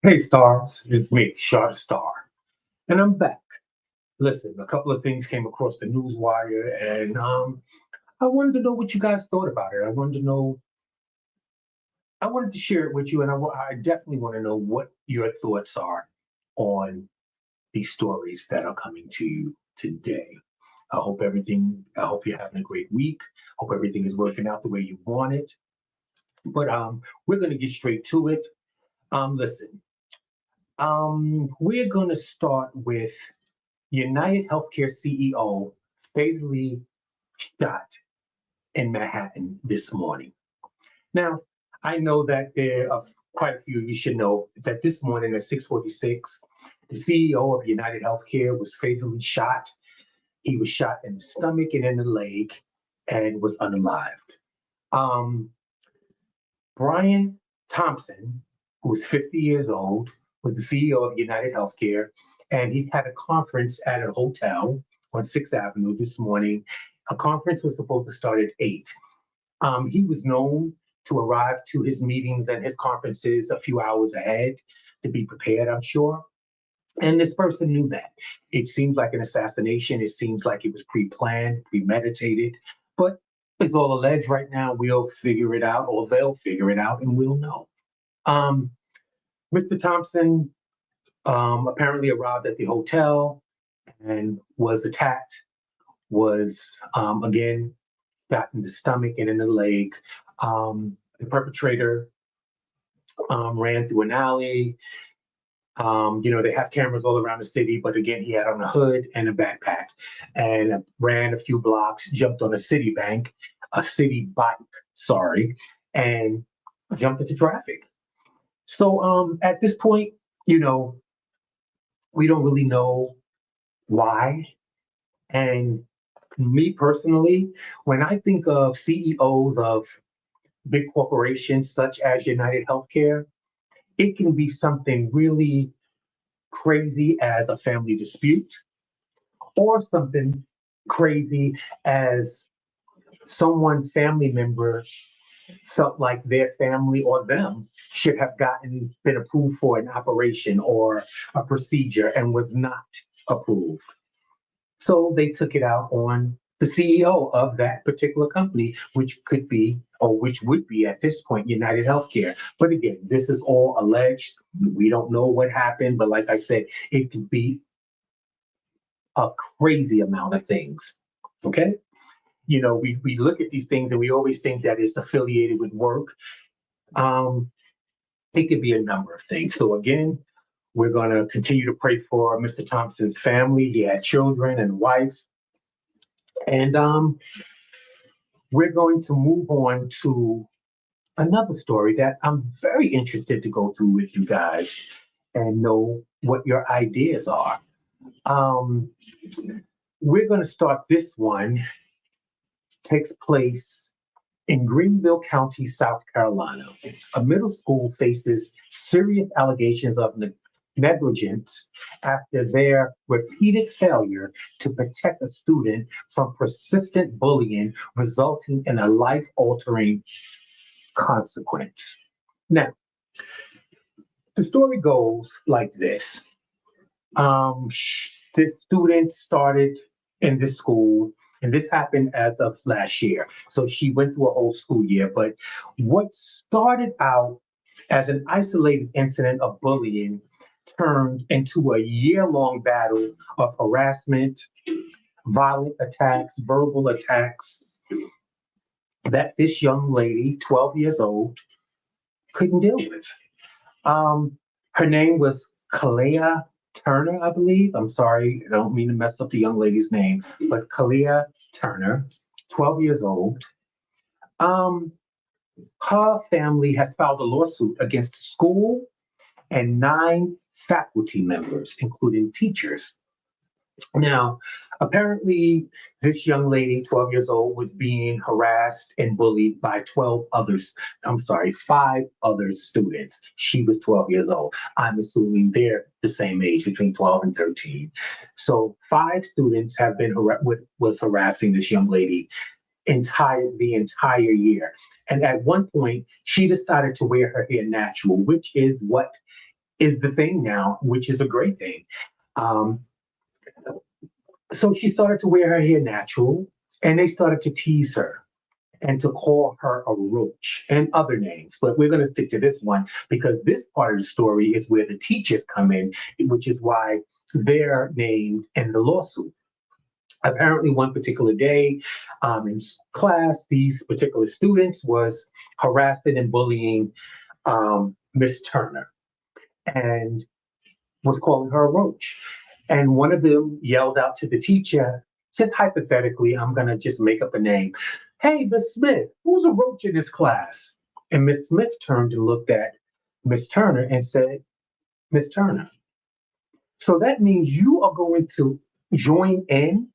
Hey stars, it's me, Shot Star, and I'm back. Listen, a couple of things came across the news wire, and I wanted to know what you guys thought about it. I wanted to share it with you, and I definitely want to know what your thoughts are on these stories that are coming to you today. I hope you're having a great week. Hope everything is working out the way you want it. But we're going to get straight to it. Listen, we're going to start with United Healthcare CEO fatally shot in Manhattan this morning. Now, I know that there are quite a few of you should know that this morning at 6:46, the CEO of United Healthcare was fatally shot. He was shot in the stomach and in the leg and was unalived. Um, Brian Thompson, who was 50 years old, was the CEO of United Healthcare, and he had a conference at a hotel on 6th Avenue this morning. A conference was supposed to start at 8. He was known to arrive to his meetings and his conferences a few hours ahead to be prepared, I'm sure. And this person knew that. It seems like an assassination. It seems like it was pre planned, premeditated, but it's all alleged right now. We'll figure it out, or they'll figure it out, and we'll know. Um, Mr. Thompson apparently arrived at the hotel and was attacked, was again shot in the stomach and in the leg. The perpetrator ran through an alley. They have cameras all around the city, but again, he had on a hood and a backpack and ran a few blocks, jumped on a city bike, sorry, and jumped into traffic. So at this point, you know, we don't really know why. And me personally, when I think of CEOs of big corporations such as United Healthcare, it can be something really crazy as a family dispute or something crazy as someone family member felt like their family or them should have been approved for an operation or a procedure and was not approved. So they took it out on the CEO of that particular company, which could be, or which would be at this point, United Healthcare. But again, this is all alleged. We don't know what happened, but like I said, it could be a crazy amount of things. Okay. We look at these things and we always think that it's affiliated with work. Um, it could be a number of things. So again, we're going to continue to pray for Mr. Thompson's family. He had children and wife. And we're going to move on to another story that I'm very interested to go through with you guys and know what your ideas are. Um, we're going to start this one, takes place in Greenville County, South Carolina. A middle school faces serious allegations of negligence after their repeated failure to protect a student from persistent bullying, resulting in a life altering consequence. Now, the story goes like this. The student started in this school, and this happened as of last year. So she went through a whole school year. But what started out as an isolated incident of bullying turned into a year-long battle of harassment, violent attacks, verbal attacks that this young lady, 12 years old, couldn't deal with. Um, Her name was Kalea Turner, I believe. I'm sorry, I don't mean to mess up the young lady's name, but Kalea Turner, 12 years old. Um, Her family has filed a lawsuit against the school and 9 faculty members, including teachers. Now, apparently, this young lady, 12 years old, was being harassed and bullied by 12 others. I'm sorry, 5 other students. She was 12 years old. I'm assuming they're the same age, between 12 and 13. So 5 students have been was harassing this young lady the entire year. And at one point, she decided to wear her hair natural, which is what is the thing now, which is a great thing. Um, so she started to wear her hair natural, and they started to tease her and to call her a roach and other names. But we're going to stick to this one because this part of the story is where the teachers come in, which is why they're named in the lawsuit. Apparently, one particular day in class, these particular students was harassing and bullying Miss Turner and was calling her a roach. And one of them yelled out to the teacher, just hypothetically, I'm going to just make up a name. Hey, Miss Smith, who's a roach in this class? And Miss Smith turned and looked at Miss Turner and said, Miss Turner. So that means you are going to join in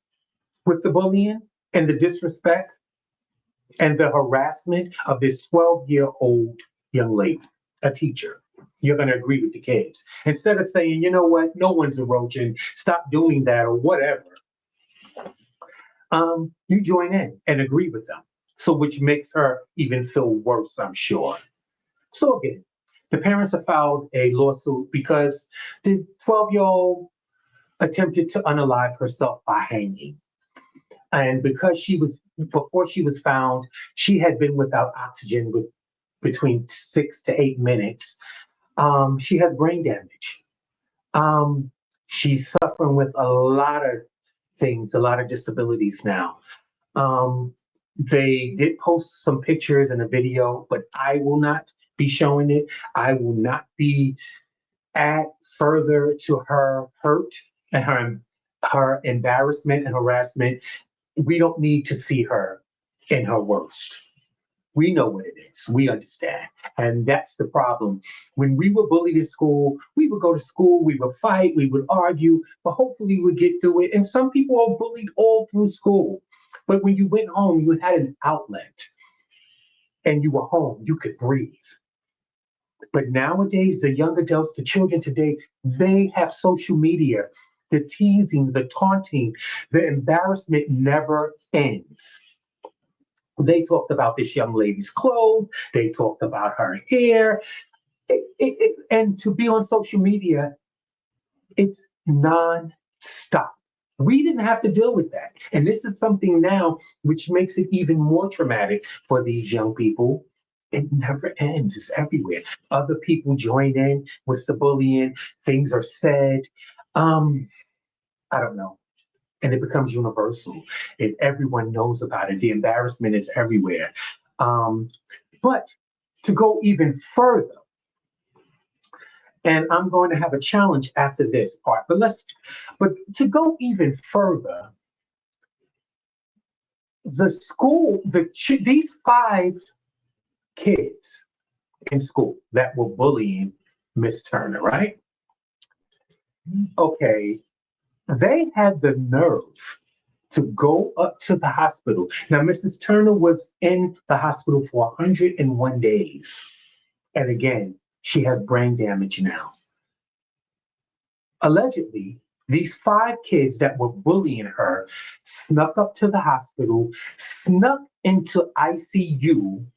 with the bullying and the disrespect and the harassment of this 12-year-old young lady, a teacher. You're going to agree with the kids. Instead of saying, you know what, no one's a roach and stop doing that or whatever, you join in and agree with them. So, which makes her even feel worse, I'm sure. So, again, the parents have filed a lawsuit because the 12-year-old attempted to unalive herself by hanging. And because before she was found, she had been without oxygen with between 6 to 8 minutes. She has brain damage. Um, she's suffering with a lot of things, a lot of disabilities now. Um, they did post some pictures and a video, but I will not be showing it. I will not be add further to her hurt and her embarrassment and harassment. We don't need to see her in her worst. We know what it is. We understand. And that's the problem. When we were bullied in school, we would go to school, we would fight, we would argue, but hopefully we would get through it. And some people are bullied all through school. But when you went home, you had an outlet and you were home, you could breathe. But nowadays, the young adults, the children today, they have social media. The teasing, the taunting, the embarrassment never ends. They talked about this young lady's clothes. They talked about her hair. And to be on social media, it's non-stop. We didn't have to deal with that. And this is something now which makes it even more traumatic for these young people. It never ends. It's everywhere. Other people join in with the bullying. Things are said. I don't know. And it becomes universal. And everyone knows about it. The embarrassment is everywhere. Um, but to go even further, and I'm going to have a challenge after this part, but to go even further, these 5 kids in school that were bullying Miss Turner, right? Okay, they had the nerve to go up to the hospital. Now, Mrs. Turner was in the hospital for 101 days. And again, she has brain damage now. Allegedly, these 5 kids that were bullying her snuck up to the hospital, snuck into ICU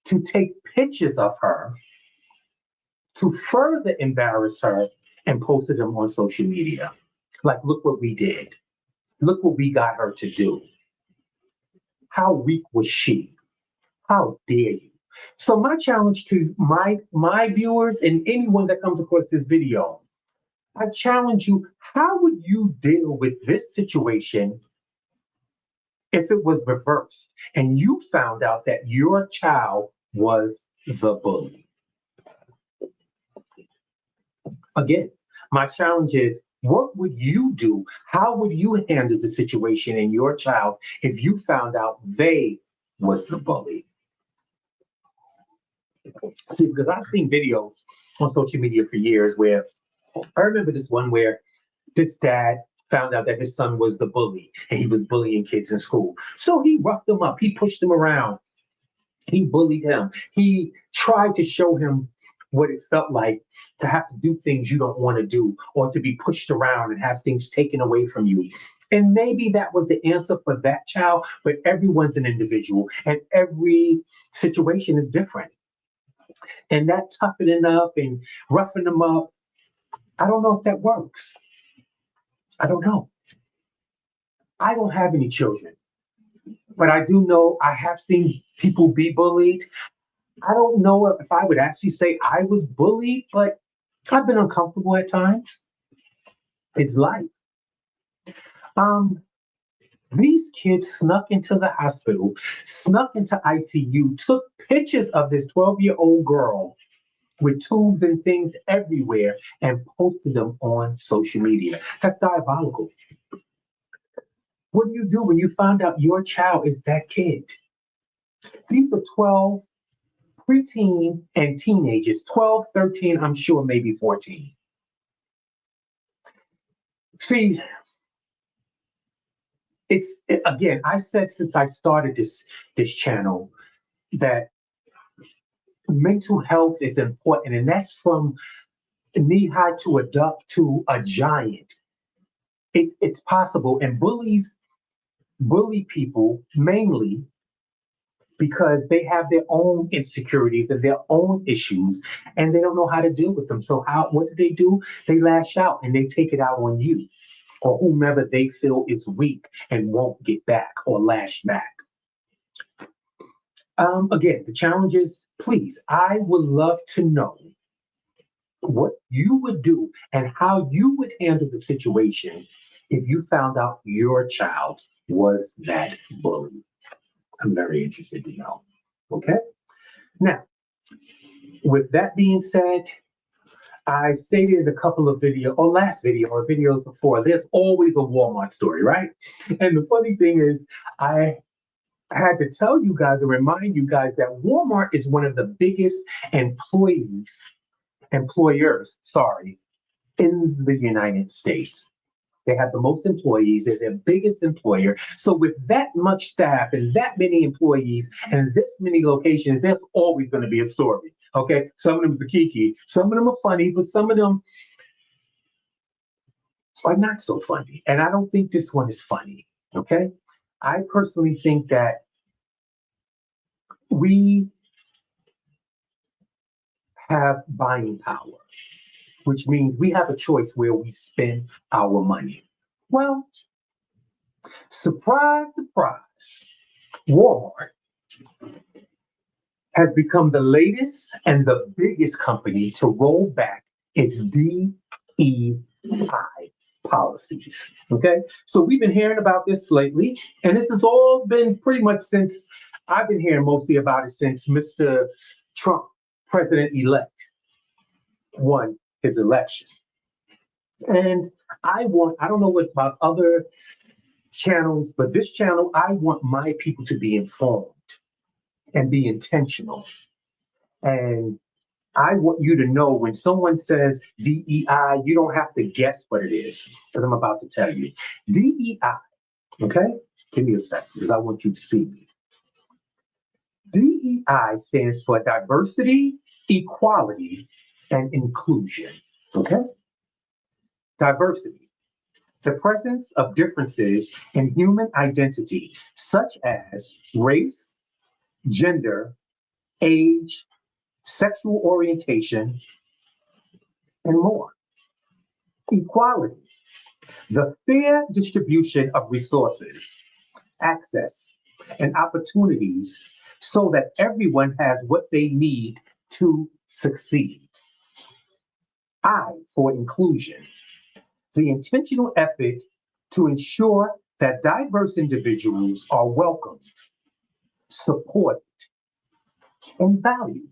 to take pictures of her, to further embarrass her, and posted them on social media. Like, look what we did. Look what we got her to do. How weak was she? How dare you? So my challenge to my viewers and anyone that comes across this video, I challenge you, how would you deal with this situation if it was reversed and you found out that your child was the bully? Again, my challenge is, what would you do? How would you handle the situation in your child if you found out they was the bully? See, because I've seen videos on social media for years where I remember this one where this dad found out that his son was the bully and he was bullying kids in school. So he roughed him up, he pushed him around, he bullied him, he tried to show him what it felt like to have to do things you don't want to do or to be pushed around and have things taken away from you. And maybe that was the answer for that child, but everyone's an individual and every situation is different. And that toughening up and roughing them up, I don't know if that works. I don't know. I don't have any children, but I do know I have seen people be bullied. I don't know if I would actually say I was bullied, but I've been uncomfortable at times. It's life. Um, these kids snuck into the hospital, snuck into ICU, took pictures of this 12-year-old girl with tubes and things everywhere and posted them on social media. That's diabolical. What do you do when you find out your child is that kid? These are 12 preteen and teenagers, 12, 13, I'm sure maybe 14. See, again, I said since I started this channel that mental health is important, and that's from knee-high to a duck to a giant. It's possible, and bullies bully people mainly because they have their own insecurities and their own issues, and they don't know how to deal with them. So what do? They lash out and they take it out on you or whomever they feel is weak and won't get back or lash back. Again, the challenge is, please, I would love to know what you would do and how you would handle the situation if you found out your child was that bully. I'm very interested to know. Okay? Now, with that being said, I stated in a couple of last video or videos before, there's always a Walmart story, right? And the funny thing is, I had to tell you guys and remind you guys that Walmart is one of the biggest employers, in the United States. They have the most employees, they're their biggest employer. So with that much staff and that many employees and this many locations, there's always going to be a story. Okay. Some of them are kiki, some of them are funny, but some of them are not so funny. And I don't think this one is funny. Okay. I personally think that we have buying power, which means we have a choice where we spend our money. Well, surprise, surprise, Walmart has become the latest and the biggest company to roll back its DEI policies. Okay, so we've been hearing about this lately, and this has all been pretty much since I've been hearing mostly about it since Mr. Trump, president-elect, won his election. And I don't know what about other channels, but this channel, I want my people to be informed and be intentional. And I want you to know when someone says DEI, you don't have to guess what it is, because I'm about to tell you. DEI, okay? Give me a second, because I want you to see me. DEI stands for diversity, equality, and inclusion, okay? Diversity, the presence of differences in human identity, such as race, gender, age, sexual orientation, and more. Equality, the fair distribution of resources, access, and opportunities so that everyone has what they need to succeed. I for inclusion, the intentional effort to ensure that diverse individuals are welcomed, supported, and valued,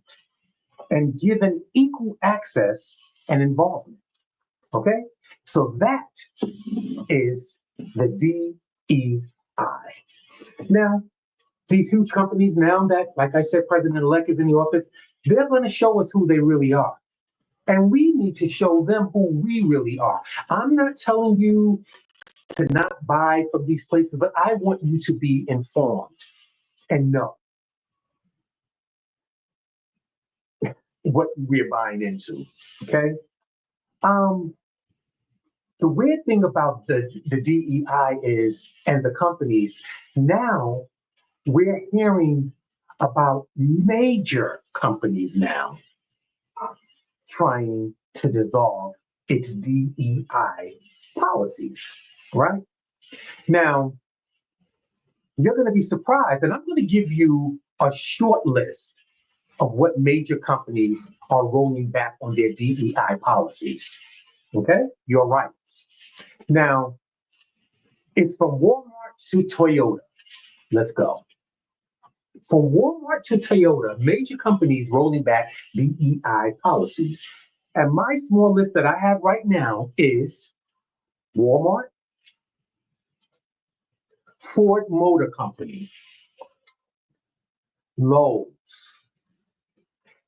and given equal access and involvement. Okay? So that is the DEI. Now, these huge companies, now that, like I said, President-elect is in the office, they're going to show us who they really are. And we need to show them who we really are. I'm not telling you to not buy from these places, but I want you to be informed and know what we're buying into. Okay? The weird thing about the DEI is, and the companies, now we're hearing about major companies now trying to dissolve its DEI policies, right? Now, you're going to be surprised, and I'm going to give you a short list of what major companies are rolling back on their DEI policies. Okay? You're right. Now, it's from Walmart to Toyota. Let's go. From Walmart to Toyota, major companies rolling back DEI policies. And my small list that I have right now is Walmart, Ford Motor Company, Lowe's,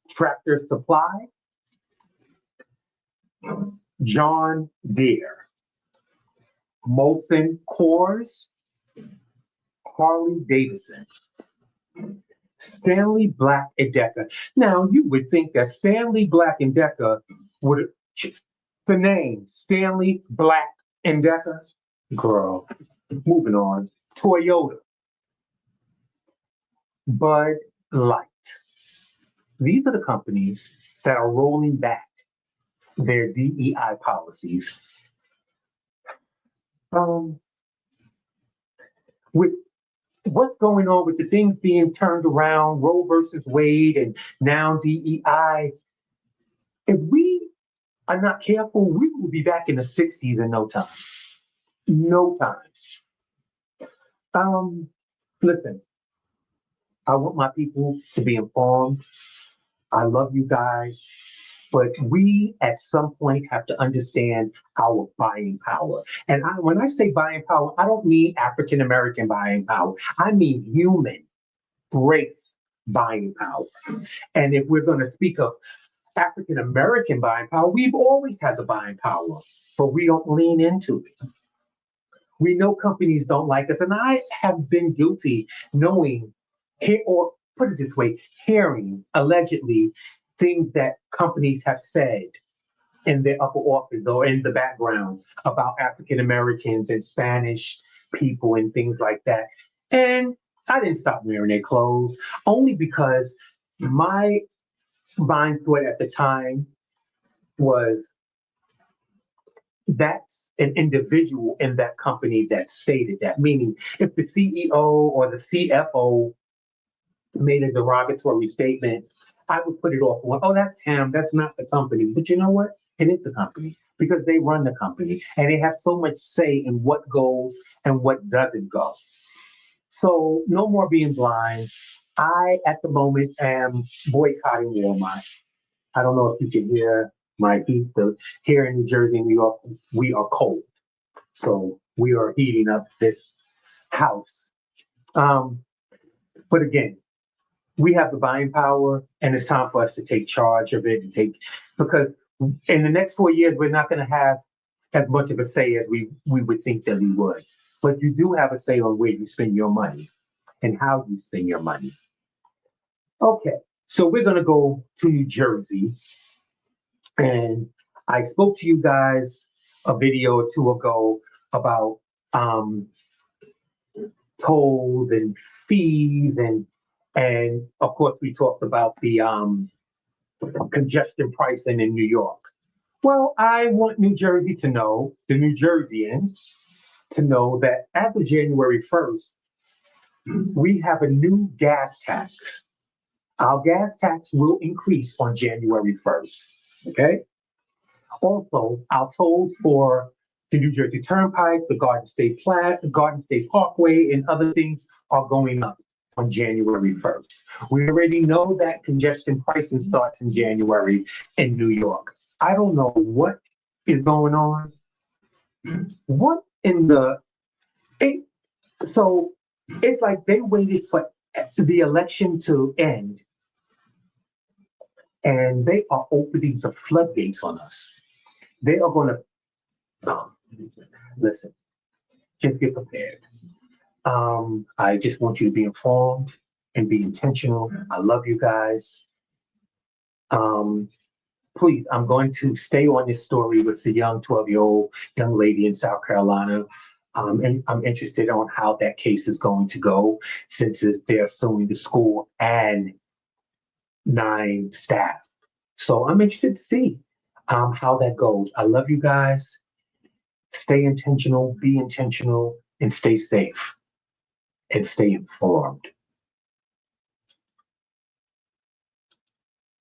Tractor Supply, John Deere, Molson Coors, Harley Davidson, Stanley Black and Decker. Now, you would think that Stanley Black and Decker would, the name Stanley Black and Decker, girl, moving on. Toyota, Bud Light. These are the companies that are rolling back their DEI policies. With what's going on with the things being turned around, Roe versus Wade, and now DEI, if we are not careful, we will be back in the 60s in no time. No time. Listen, I want my people to be informed. I love you guys, but we at some point have to understand our buying power. And when I say buying power, I don't mean African American buying power. I mean human race buying power. And if we're going to speak of African American buying power, we've always had the buying power, but we don't lean into it. We know companies don't like us, and I have been guilty knowing, or put it this way, hearing allegedly things that companies have said in their upper office or in the background about African Americans and Spanish people and things like that. And I didn't stop wearing their clothes only because my mind thought at the time was that's an individual in that company that stated that. Meaning, if the CEO or the CFO made a derogatory statement, I would put it off. Well, oh, that's him. That's not the company. But you know what? It is the company because they run the company and they have so much say in what goes and what doesn't go. So no more being blind. I, at the moment, am boycotting Walmart. I don't know if you can hear my heat. Here in New Jersey, New York, we are cold. So we are heating up this house. But again, we have the buying power, and it's time for us to take charge of it because in the next 4 years, we're not going to have as much of a say as we would think that we would. But you do have a say on where you spend your money and how you spend your money. Okay, so we're going to go to New Jersey. And I spoke to you guys a video or two ago about tolls and fees and of course we talked about the congestion pricing in New York. Well, I want New Jersey to know, the New Jerseyans to know that as of January 1st, we have a new gas tax. Our gas tax will increase on January 1st. Okay. Also, our tolls for the New Jersey Turnpike, the Garden State Parkway, and other things are going up on January 1st. We already know that congestion pricing starts in January in New York. I don't know what is going on. What in the... So it's like they waited for the election to end, and they are opening the floodgates on us. They are going to, listen, just get prepared. I just want you to be informed and be intentional. I love you guys. Please, I'm going to stay on this story with the young 12-year-old young lady in South Carolina. And I'm interested on how that case is going to go since they're suing the school and 9 staff. So I'm interested to see how that goes. I love you guys. Stay intentional, be intentional, and stay safe and stay informed.